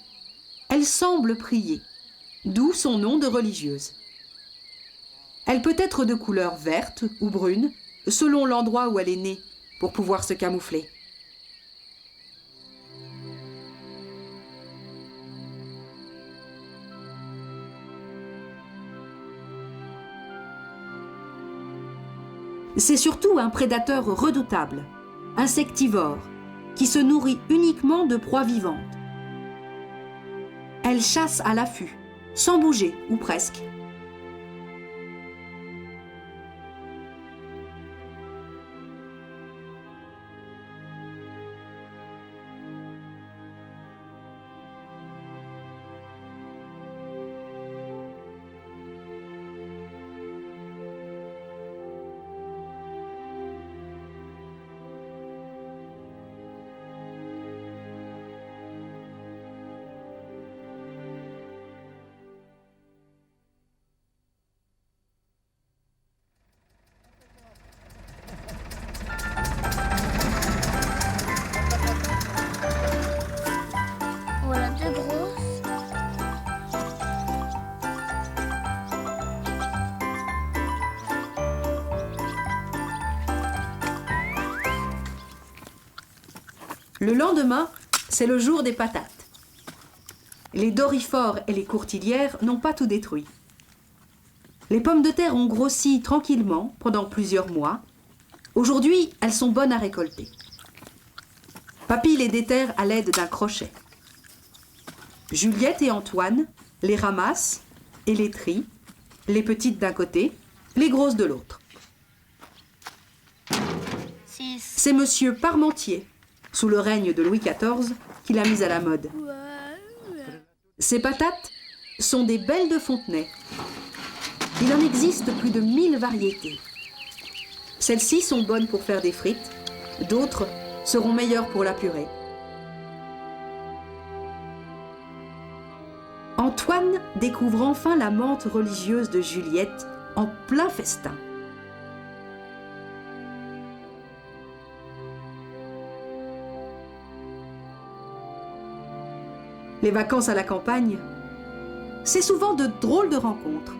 elle semble prier, d'où son nom de religieuse. Elle peut être de couleur verte ou brune, selon l'endroit où elle est née, pour pouvoir se camoufler. C'est surtout un prédateur redoutable, insectivore, qui se nourrit uniquement de proies vivantes. Elle chasse à l'affût, sans bouger, ou presque. Voilà, deux grosses. Le lendemain, c'est le jour des patates. Les doryphores et les courtilières n'ont pas tout détruit. Les pommes de terre ont grossi tranquillement pendant plusieurs mois. Aujourd'hui, elles sont bonnes à récolter. Papy les déterre à l'aide d'un crochet. Juliette et Antoine les ramassent et les trient, les petites d'un côté, les grosses de l'autre. 6. C'est Monsieur Parmentier, sous le règne de Louis XIV, qui l'a mise à la mode. Ces patates sont des belles de Fontenay. Il en existe plus de 1000 variétés. Celles-ci sont bonnes pour faire des frites, d'autres seront meilleures pour la purée. Antoine découvre enfin la menthe religieuse de Juliette en plein festin. Les vacances à la campagne, c'est souvent de drôles de rencontres.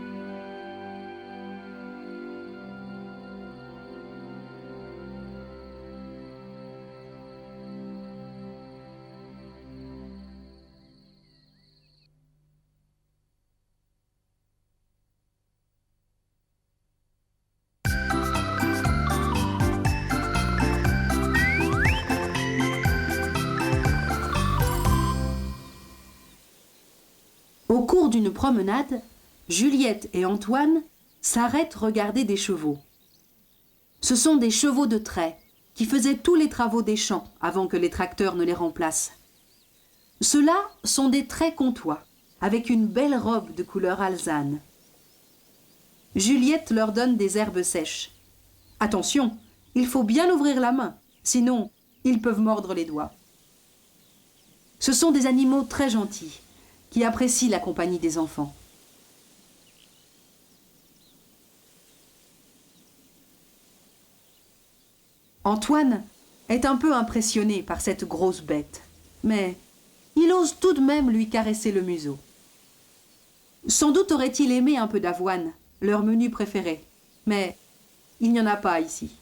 Au cours d'une promenade, Juliette et Antoine s'arrêtent regarder des chevaux. Ce sont des chevaux de trait qui faisaient tous les travaux des champs avant que les tracteurs ne les remplacent. Ceux-là sont des traits comtois, avec une belle robe de couleur alezane. Juliette leur donne des herbes sèches. Attention, il faut bien ouvrir la main, sinon ils peuvent mordre les doigts. Ce sont des animaux très gentils, qui apprécient la compagnie des enfants. Antoine est un peu impressionné par cette grosse bête, mais il ose tout de même lui caresser le museau. Sans doute aurait-il aimé un peu d'avoine, leur menu préféré, mais il n'y en a pas ici.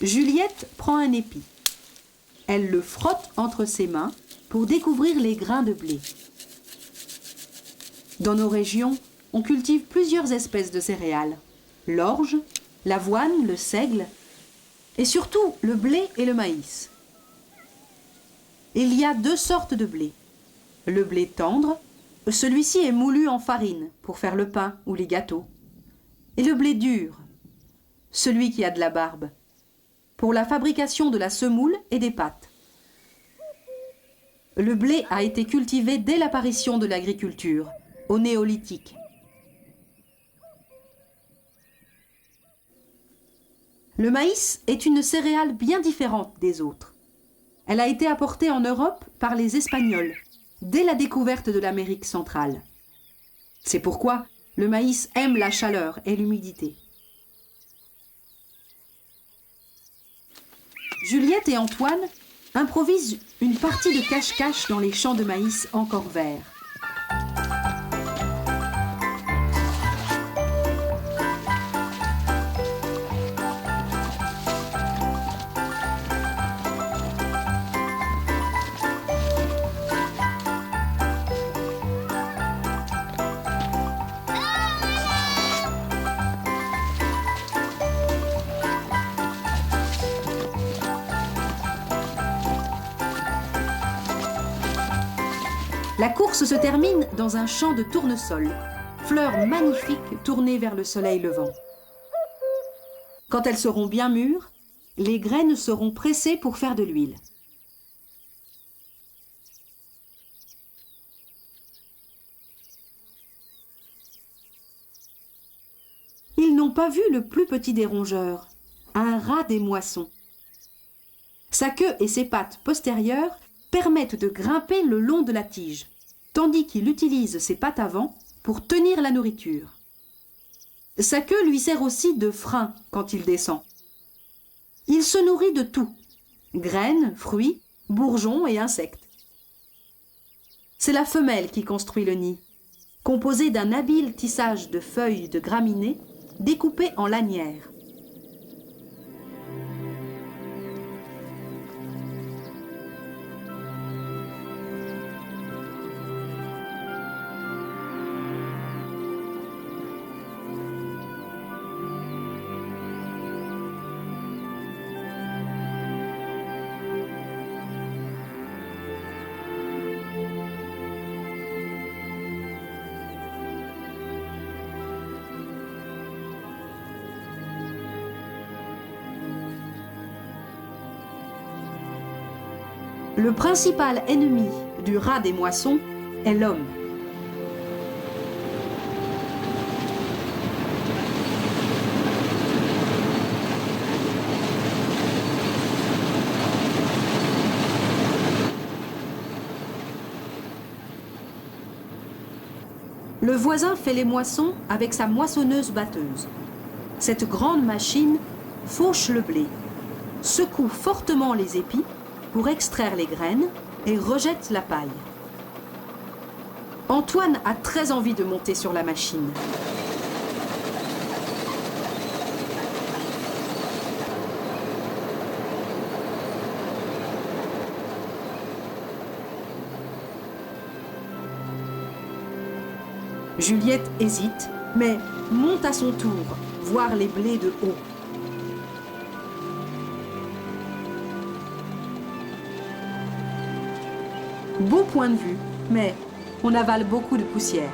Juliette prend un épi. Elle le frotte entre ses mains pour découvrir les grains de blé. Dans nos régions, on cultive plusieurs espèces de céréales. L'orge, l'avoine, le seigle et surtout le blé et le maïs. Il y a 2 sortes de blé. Le blé tendre, celui-ci est moulu en farine pour faire le pain ou les gâteaux. Et le blé dur, celui qui a de la barbe, pour la fabrication de la semoule et des pâtes. Le blé a été cultivé dès l'apparition de l'agriculture, au néolithique. Le maïs est une céréale bien différente des autres. Elle a été apportée en Europe par les Espagnols, dès la découverte de l'Amérique centrale. C'est pourquoi le maïs aime la chaleur et l'humidité. Juliette et Antoine improvisent une partie de cache-cache dans les champs de maïs encore verts. La course se termine dans un champ de tournesol, fleurs magnifiques tournées vers le soleil levant. Quand elles seront bien mûres, les graines seront pressées pour faire de l'huile. Ils n'ont pas vu le plus petit des rongeurs, un rat des moissons. Sa queue et ses pattes postérieures permettent de grimper le long de la tige, tandis qu'il utilise ses pattes avant pour tenir la nourriture. Sa queue lui sert aussi de frein quand il descend. Il se nourrit de tout, graines, fruits, bourgeons et insectes. C'est la femelle qui construit le nid, composé d'un habile tissage de feuilles de graminées découpées en lanières. Le principal ennemi du rat des moissons est l'homme. Le voisin fait les moissons avec sa moissonneuse-batteuse. Cette grande machine fauche le blé. secoue fortement les épis pour extraire les graines et rejette la paille. Antoine a très envie de monter sur la machine. Juliette hésite, mais monte à son tour, voir les blés de haut. Beau point de vue, mais on avale beaucoup de poussière.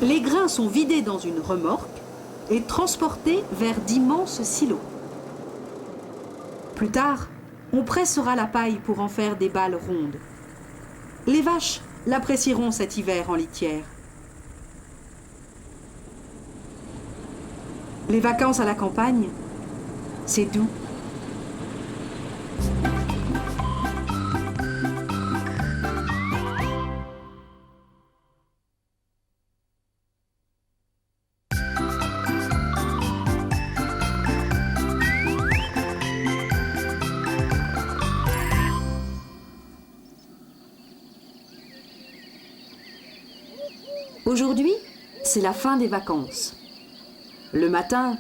Les grains sont vidés dans une remorque et transportés vers d'immenses silos. Plus tard, on pressera la paille pour en faire des balles rondes. Les vaches l'apprécieront cet hiver en litière. Les vacances à la campagne, c'est doux. Aujourd'hui, c'est la fin des vacances. Le matin,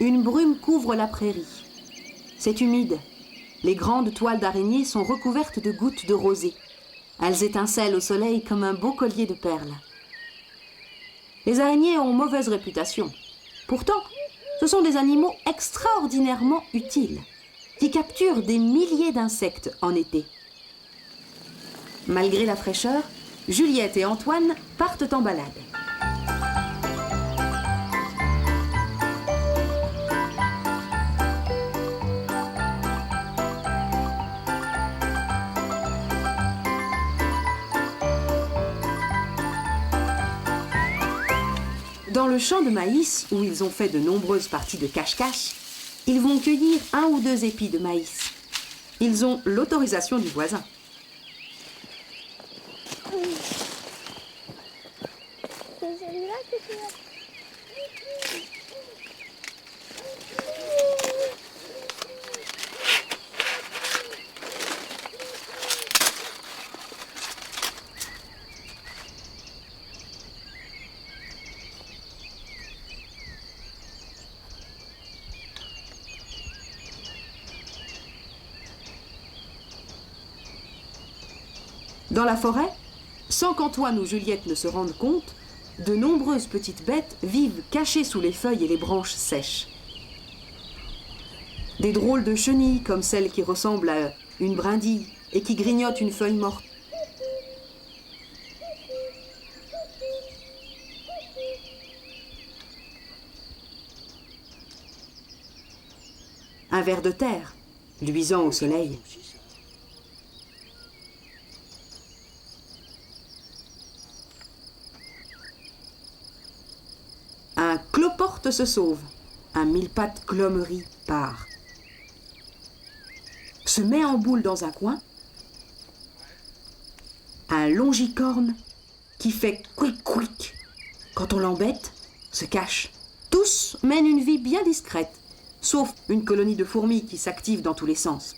une brume couvre la prairie. C'est humide. Les grandes toiles d'araignée sont recouvertes de gouttes de rosée. Elles étincellent au soleil comme un beau collier de perles. Les araignées ont mauvaise réputation. Pourtant, ce sont des animaux extraordinairement utiles, qui capturent des milliers d'insectes en été. Malgré la fraîcheur, Juliette et Antoine partent en balade. Dans le champ de maïs, où ils ont fait de nombreuses parties de cache-cache, ils vont cueillir 1 ou 2 épis de maïs. Ils ont l'autorisation du voisin. C'est celui-là que tu as. Dans la forêt, sans qu'Antoine ou Juliette ne se rendent compte, de nombreuses petites bêtes vivent cachées sous les feuilles et les branches sèches. Des drôles de chenilles comme celle qui ressemble à une brindille et qui grignote une feuille morte. Un ver de terre, luisant au soleil. Un cloporte se sauve, un mille-pattes glomerie part. Se met en boule dans un coin, un longicorne qui fait quick-quick. Quand on l'embête, se cache. Tous mènent une vie bien discrète, sauf une colonie de fourmis qui s'active dans tous les sens.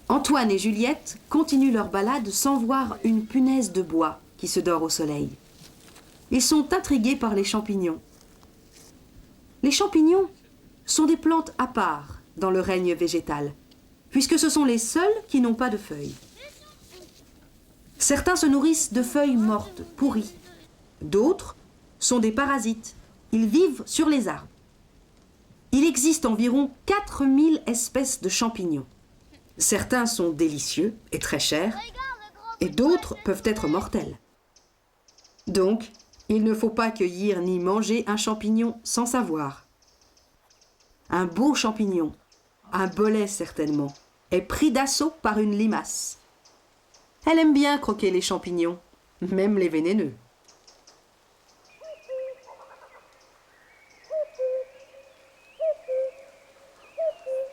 Antoine et Juliette continuent leur balade sans voir une punaise de bois qui se dort au soleil. Ils sont intrigués par les champignons. Les champignons sont des plantes à part dans le règne végétal. puisque ce sont les seuls qui n'ont pas de feuilles. Certains se nourrissent de feuilles mortes, pourries. D'autres sont des parasites. Ils vivent sur les arbres. Il existe environ 4000 espèces de champignons. Certains sont délicieux et très chers, et d'autres peuvent être mortels. Donc, il ne faut pas cueillir ni manger un champignon sans savoir. Un beau champignon, un bolet certainement, est pris d'assaut par une limace. Elle aime bien croquer les champignons, même les vénéneux.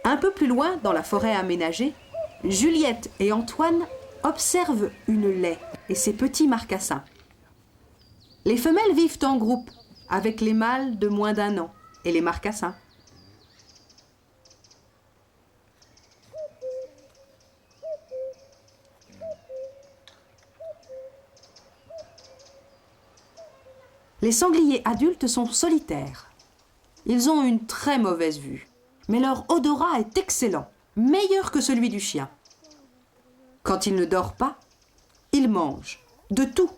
Un peu plus loin, dans la forêt aménagée, Juliette et Antoine observent une laie et ses petits marcassins. Les femelles vivent en groupe, avec les mâles de moins d'1 an et les marcassins. Les sangliers adultes sont solitaires. Ils ont une très mauvaise vue, mais leur odorat est excellent, meilleur que celui du chien. Quand il ne dort pas, il mange de tout,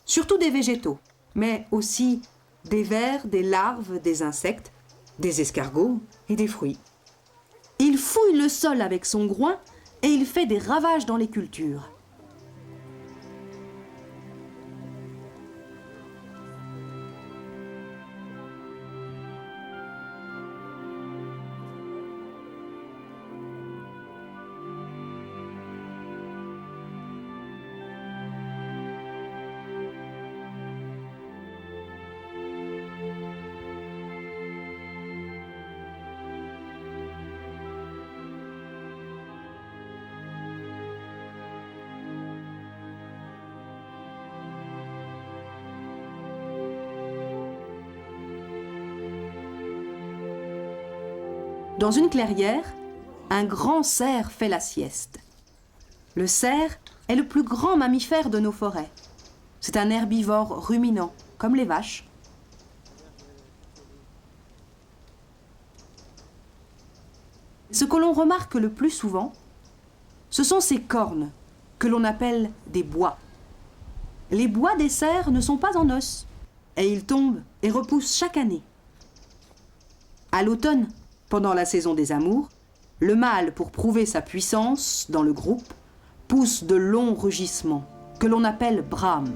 surtout des végétaux, mais aussi des vers, des larves, des insectes, des escargots et des fruits. Il fouille le sol avec son groin et il fait des ravages dans les cultures. Dans une clairière, un grand cerf fait la sieste. Le cerf est le plus grand mammifère de nos forêts. C'est un herbivore ruminant, comme les vaches. Ce que l'on remarque le plus souvent, ce sont ses cornes, que l'on appelle des bois. Les bois des cerfs ne sont pas en os, et ils tombent et repoussent chaque année. À l'automne, pendant la saison des amours, le mâle, pour prouver sa puissance dans le groupe, pousse de longs rugissements, que l'on appelle brames.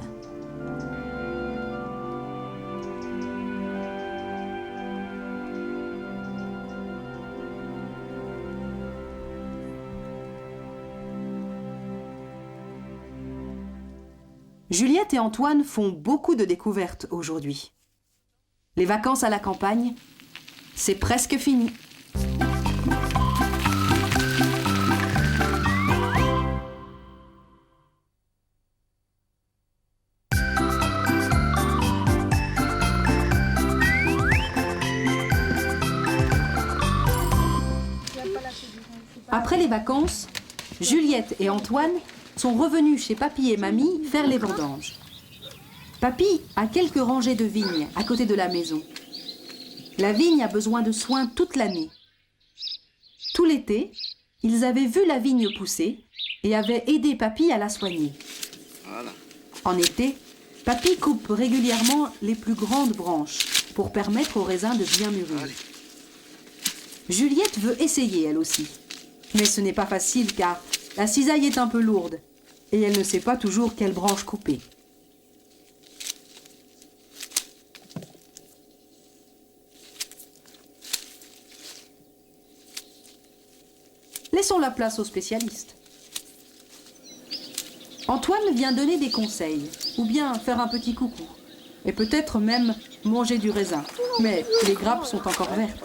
Juliette et Antoine font beaucoup de découvertes aujourd'hui. Les vacances à la campagne, c'est presque fini. Après les vacances, Juliette et Antoine sont revenus chez Papy et Mamie faire les vendanges. Papy a quelques rangées de vignes à côté de la maison. La vigne a besoin de soins toute l'année. Tout l'été, ils avaient vu la vigne pousser et avaient aidé Papy à la soigner. Voilà. En été, Papy coupe régulièrement les plus grandes branches pour permettre aux raisins de bien mûrir. Allez. Juliette veut essayer elle aussi. Mais ce n'est pas facile car la cisaille est un peu lourde et elle ne sait pas toujours quelle branche couper. Laissons la place aux spécialistes. Antoine vient donner des conseils, ou bien faire un petit coucou, et peut-être même manger du raisin, mais les grappes sont encore vertes.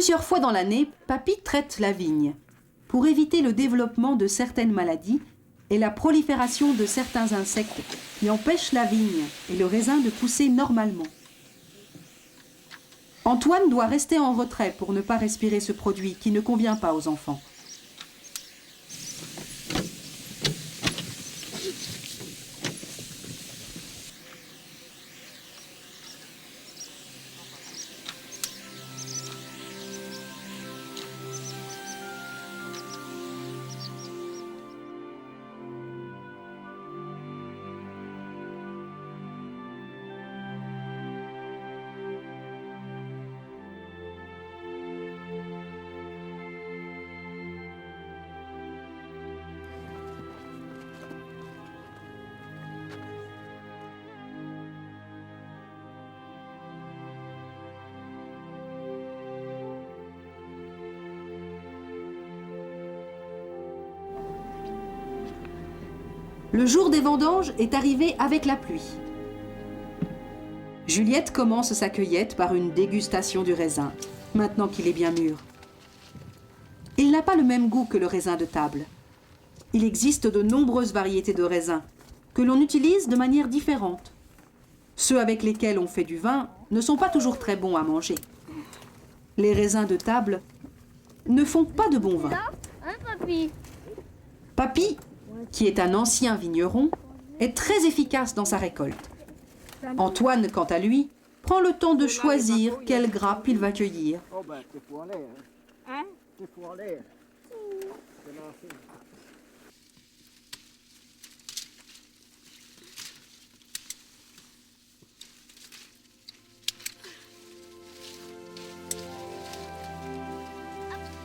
Plusieurs fois dans l'année, Papy traite la vigne pour éviter le développement de certaines maladies est la prolifération de certains insectes qui empêchent la vigne et le raisin de pousser normalement. Antoine doit rester en retrait pour ne pas respirer ce produit qui ne convient pas aux enfants. Le jour des vendanges est arrivé avec la pluie. Juliette commence sa cueillette par une dégustation du raisin, maintenant qu'il est bien mûr. Il n'a pas le même goût que le raisin de table. Il existe de nombreuses variétés de raisins, que l'on utilise de manière différente. Ceux avec lesquels on fait du vin ne sont pas toujours très bons à manger. Les raisins de table ne font pas de bon vin. Hein, papy? Papy, qui est un ancien vigneron, est très efficace dans sa récolte. Antoine, quant à lui, prend le temps de choisir quelle grappe il va cueillir. Oh ben, t'es fou en l'air. Hein? T'es fou en l'air. C'est lancé.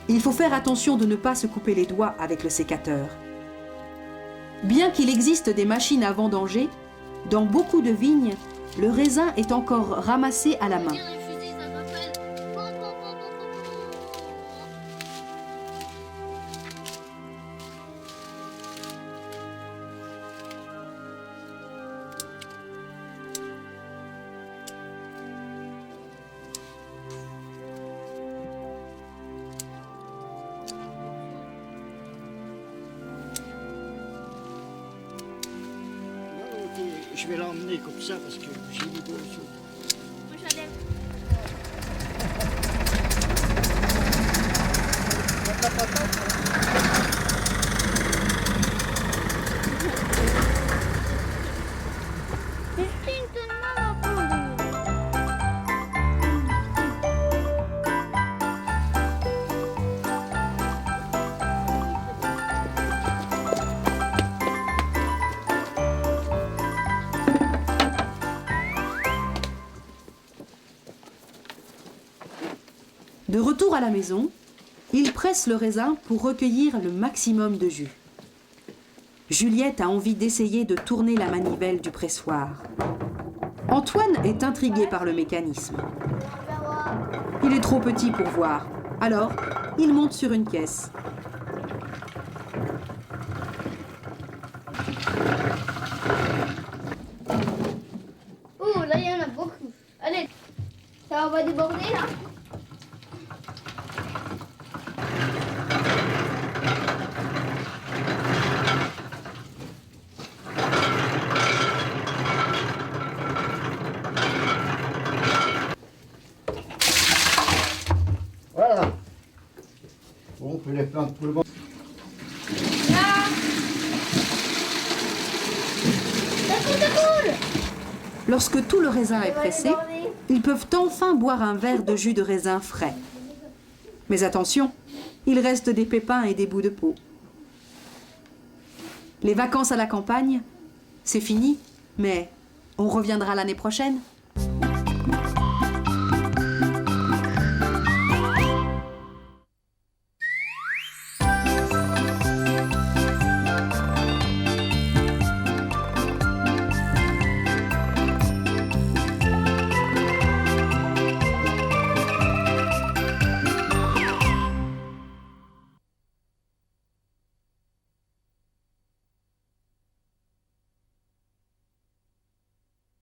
Il faut faire attention de ne pas se couper les doigts avec le sécateur. Bien qu'il existe des machines à vendanger, dans beaucoup de vignes, le raisin est encore ramassé à la main. Tire le fusil, ça s'appelle. Pom, pom, pom, pom, pom. Non, ok, je vais l'emmener comme ça parce que j'ai mis deux autres. Moi, j'enlève. De retour à la maison, il presse le raisin pour recueillir le maximum de jus. Juliette a envie d'essayer de tourner la manivelle du pressoir. Antoine est intrigué par le mécanisme. Il est trop petit pour voir, alors il monte sur une caisse. Oh, là, il y en a beaucoup. Allez, ça va déborder, là. Voilà. Bon, on peut les prendre pour le moment. Ça coule. Lorsque tout le raisin est pressé, ils peuvent enfin boire un verre de jus de raisin frais. Mais attention, il reste des pépins et des bouts de peau. Les vacances à la campagne, c'est fini, mais on reviendra l'année prochaine.